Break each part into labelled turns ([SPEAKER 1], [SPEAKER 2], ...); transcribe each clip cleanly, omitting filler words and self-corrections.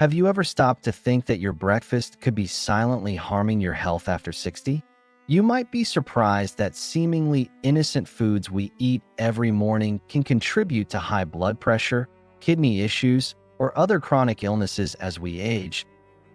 [SPEAKER 1] Have you ever stopped to think that your breakfast could be silently harming your health after 60? You might be surprised that seemingly innocent foods we eat every morning can contribute to high blood pressure, kidney issues, or other chronic illnesses as we age.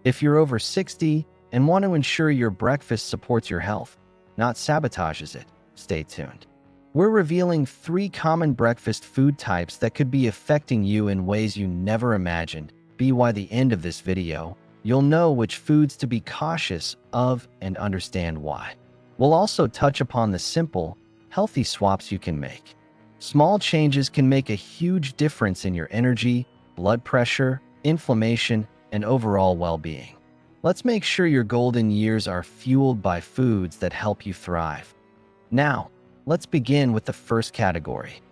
[SPEAKER 1] If you're over 60 and want to ensure your breakfast supports your health, not sabotages it, stay tuned. We're revealing 3 common breakfast food types that could be affecting you in ways you never imagined. By the end of this video, you'll know which foods to be cautious of and understand why. We'll also touch upon the simple, healthy swaps you can make. Small changes can make a huge difference in your energy, blood pressure, inflammation, and overall well-being. Let's make sure your golden years are fueled by foods that help you thrive. Now, let's begin with the first category.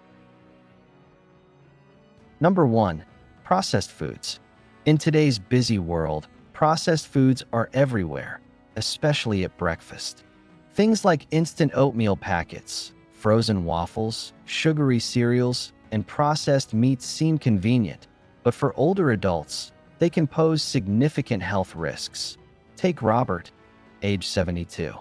[SPEAKER 1] Number 1. Processed foods. In today's busy world, processed foods are everywhere, especially at breakfast. Things like instant oatmeal packets, frozen waffles, sugary cereals, and processed meats seem convenient, but for older adults, they can pose significant health risks. Take Robert, age 72.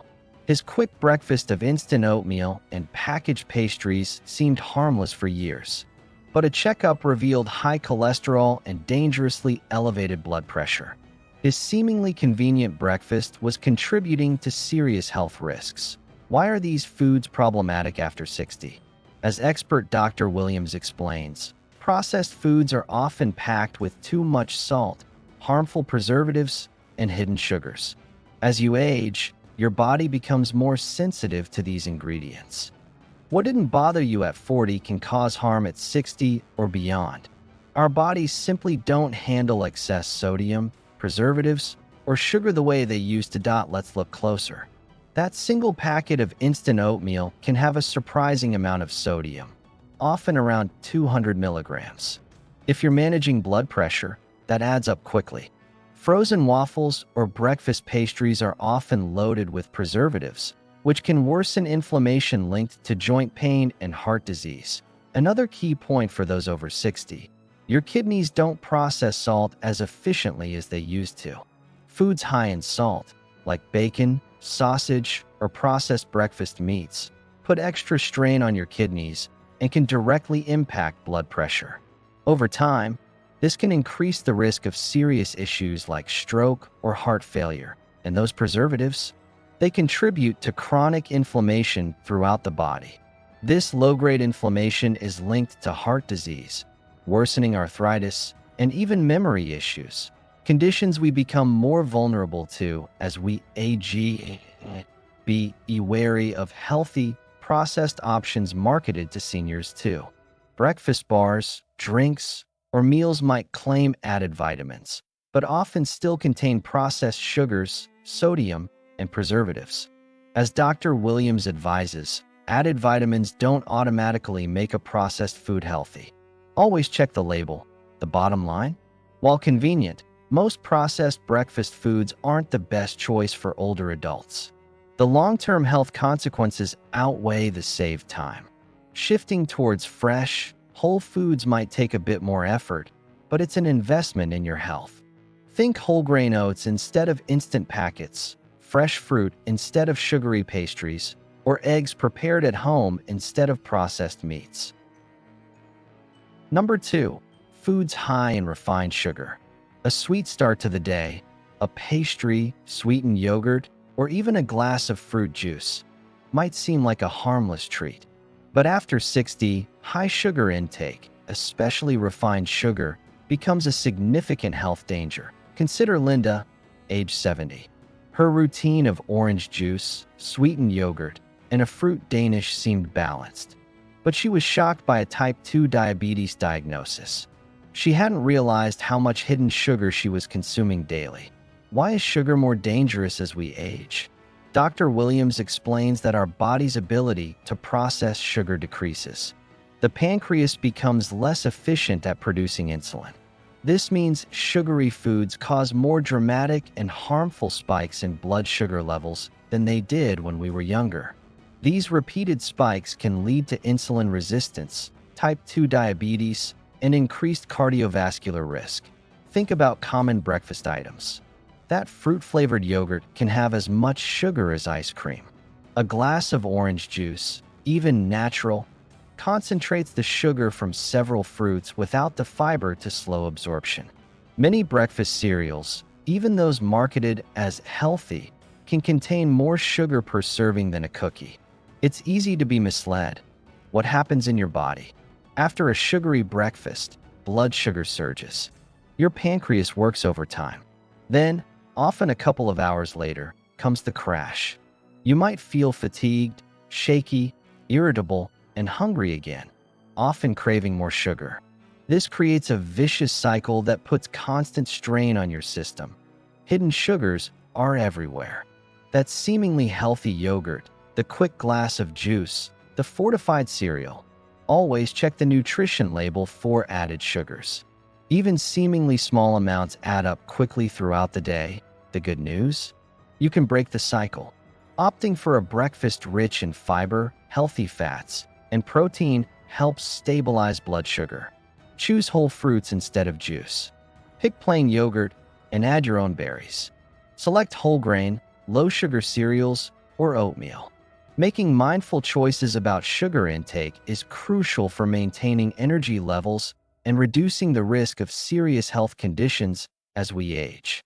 [SPEAKER 1] His quick breakfast of instant oatmeal and packaged pastries seemed harmless for years. But a checkup revealed high cholesterol and dangerously elevated blood pressure. His seemingly convenient breakfast was contributing to serious health risks. Why are these foods problematic after 60? As expert Dr. Williams explains, processed foods are often packed with too much salt, harmful preservatives, and hidden sugars. As you age, your body becomes more sensitive to these ingredients. What didn't bother you at 40 can cause harm at 60 or beyond. Our bodies simply don't handle excess sodium, preservatives, or sugar the way they used to. Let's look closer. That single packet of instant oatmeal can have a surprising amount of sodium, often around 200 milligrams. If you're managing blood pressure, that adds up quickly. Frozen waffles or breakfast pastries are often loaded with preservatives, which can worsen inflammation linked to joint pain and heart disease. Another key point for those over 60, your kidneys don't process salt as efficiently as they used to. Foods high in salt, like bacon, sausage, or processed breakfast meats, put extra strain on your kidneys and can directly impact blood pressure. Over time, this can increase the risk of serious issues like stroke or heart failure, and those preservatives, they contribute to chronic inflammation throughout the body. This low-grade inflammation is linked to heart disease, worsening arthritis, and even memory issues, conditions we become more vulnerable to as we age. Be wary of healthy, processed options marketed to seniors too. Breakfast bars, drinks, or meals might claim added vitamins, but often still contain processed sugars, sodium, and preservatives. As Dr. Williams advises, added vitamins don't automatically make a processed food healthy. Always check the label. The bottom line? While convenient, most processed breakfast foods aren't the best choice for older adults. The long-term health consequences outweigh the saved time. Shifting towards fresh, whole foods might take a bit more effort, but it's an investment in your health. Think whole grain oats instead of instant packets, fresh fruit instead of sugary pastries, or eggs prepared at home instead of processed meats. Number 2. Foods high in refined sugar. A sweet start to the day, a pastry, sweetened yogurt, or even a glass of fruit juice might seem like a harmless treat. But after 60, high sugar intake, especially refined sugar, becomes a significant health danger. Consider Linda, age 70. Her routine of orange juice, sweetened yogurt, and a fruit Danish seemed balanced. But she was shocked by a type 2 diabetes diagnosis. She hadn't realized how much hidden sugar she was consuming daily. Why is sugar more dangerous as we age? Dr. Williams explains that our body's ability to process sugar decreases. The pancreas becomes less efficient at producing insulin. This means sugary foods cause more dramatic and harmful spikes in blood sugar levels than they did when we were younger. These repeated spikes can lead to insulin resistance, type 2 diabetes, and increased cardiovascular risk. Think about common breakfast items. That fruit-flavored yogurt can have as much sugar as ice cream. A glass of orange juice, even natural, concentrates the sugar from several fruits without the fiber to slow absorption. Many breakfast cereals, even those marketed as healthy, can contain more sugar per serving than a cookie. It's easy to be misled. What happens in your body? After a sugary breakfast, blood sugar surges. Your pancreas works overtime. Then, often a couple of hours later, comes the crash. You might feel fatigued, shaky, irritable, and hungry again, often craving more sugar. This creates a vicious cycle that puts constant strain on your system. Hidden sugars are everywhere. That seemingly healthy yogurt, the quick glass of juice, the fortified cereal. Always check the nutrition label for added sugars. Even seemingly small amounts add up quickly throughout the day. The good news? You can break the cycle. Opting for a breakfast rich in fiber, healthy fats, and protein helps stabilize blood sugar. Choose whole fruits instead of juice. Pick plain yogurt and add your own berries. Select whole grain, low sugar cereals, or oatmeal. Making mindful choices about sugar intake is crucial for maintaining energy levels and reducing the risk of serious health conditions as we age.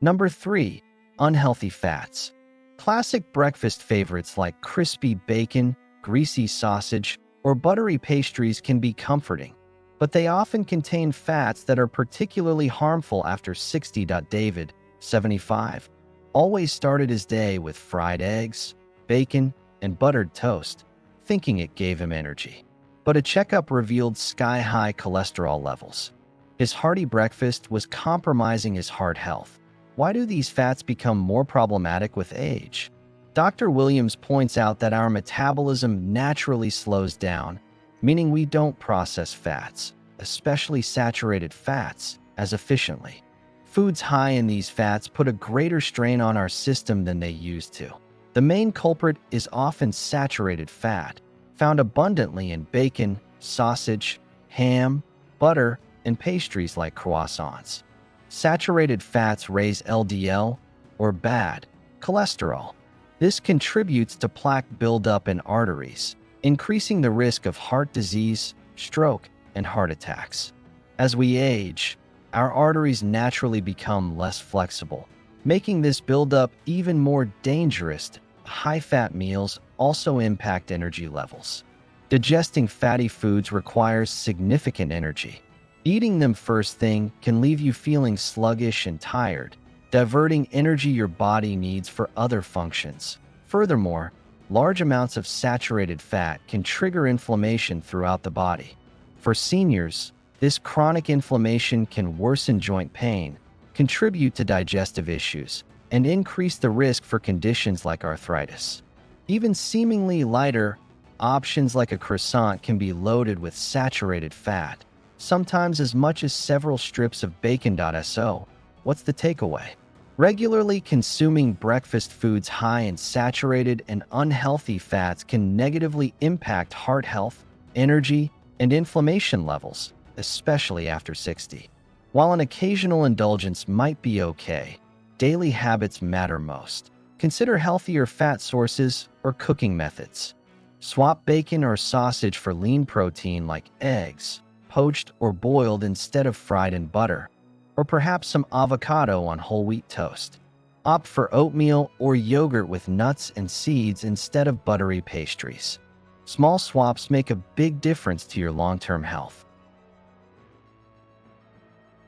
[SPEAKER 1] Number 3. Unhealthy fats. Classic breakfast favorites like crispy bacon, greasy sausage, or buttery pastries can be comforting, but they often contain fats that are particularly harmful after 60. David, 75, always started his day with fried eggs, bacon, and buttered toast, thinking it gave him energy. But a checkup revealed sky-high cholesterol levels. His hearty breakfast was compromising his heart health. Why do these fats become more problematic with age? Dr. Williams points out that our metabolism naturally slows down, meaning we don't process fats, especially saturated fats, as efficiently. Foods high in these fats put a greater strain on our system than they used to. The main culprit is often saturated fat, found abundantly in bacon, sausage, ham, butter, and pastries like croissants. Saturated fats raise LDL, or bad cholesterol. This contributes to plaque buildup in arteries, increasing the risk of heart disease, stroke, and heart attacks. As we age, our arteries naturally become less flexible, making this buildup even more dangerous. High-fat meals also impact energy levels. Digesting fatty foods requires significant energy. Eating them first thing can leave you feeling sluggish and tired, diverting energy your body needs for other functions. Furthermore, large amounts of saturated fat can trigger inflammation throughout the body. For seniors, this chronic inflammation can worsen joint pain, contribute to digestive issues, and increase the risk for conditions like arthritis. Even seemingly lighter options like a croissant can be loaded with saturated fat, sometimes as much as several strips of bacon. So, what's the takeaway? Regularly consuming breakfast foods high in saturated and unhealthy fats can negatively impact heart health, energy, and inflammation levels, especially after 60. While an occasional indulgence might be okay, daily habits matter most. Consider healthier fat sources or cooking methods. Swap bacon or sausage for lean protein like eggs, poached or boiled instead of fried in butter, or perhaps some avocado on whole wheat toast. Opt for oatmeal or yogurt with nuts and seeds instead of buttery pastries. Small swaps make a big difference to your long-term health.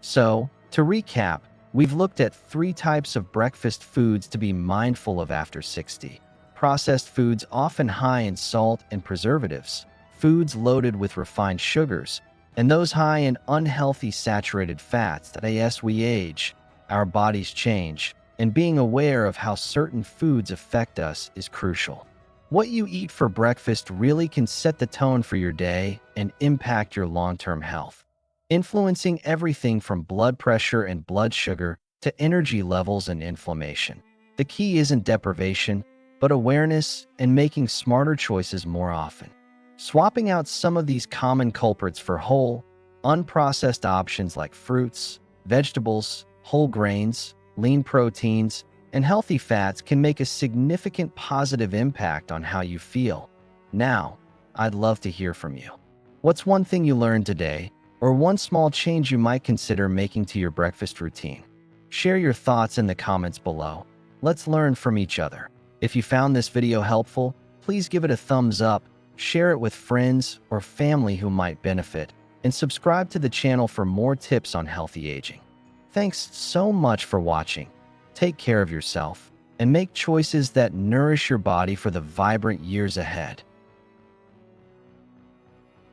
[SPEAKER 1] So, to recap, we've looked at 3 types of breakfast foods to be mindful of after 60. Processed foods often high in salt and preservatives, foods loaded with refined sugars, and those high in unhealthy saturated fats that as we age, our bodies change, and being aware of how certain foods affect us is crucial. What you eat for breakfast really can set the tone for your day and impact your long-term health, influencing everything from blood pressure and blood sugar to energy levels and inflammation. The key isn't deprivation, but awareness and making smarter choices more often. Swapping out some of these common culprits for whole, Unprocessed options like fruits, vegetables, whole grains, lean proteins, and healthy fats can make a significant positive impact on how you feel. Now, I'd love to hear from you. What's one thing you learned today, or one small change you might consider making to your breakfast routine? Share your thoughts in the comments below. Let's learn from each other. If you found this video helpful, please give it a thumbs up, share it with friends or family who might benefit, and subscribe to the channel for more tips on healthy aging. Thanks so much for watching. Take care of yourself and make choices that nourish your body for the vibrant years ahead.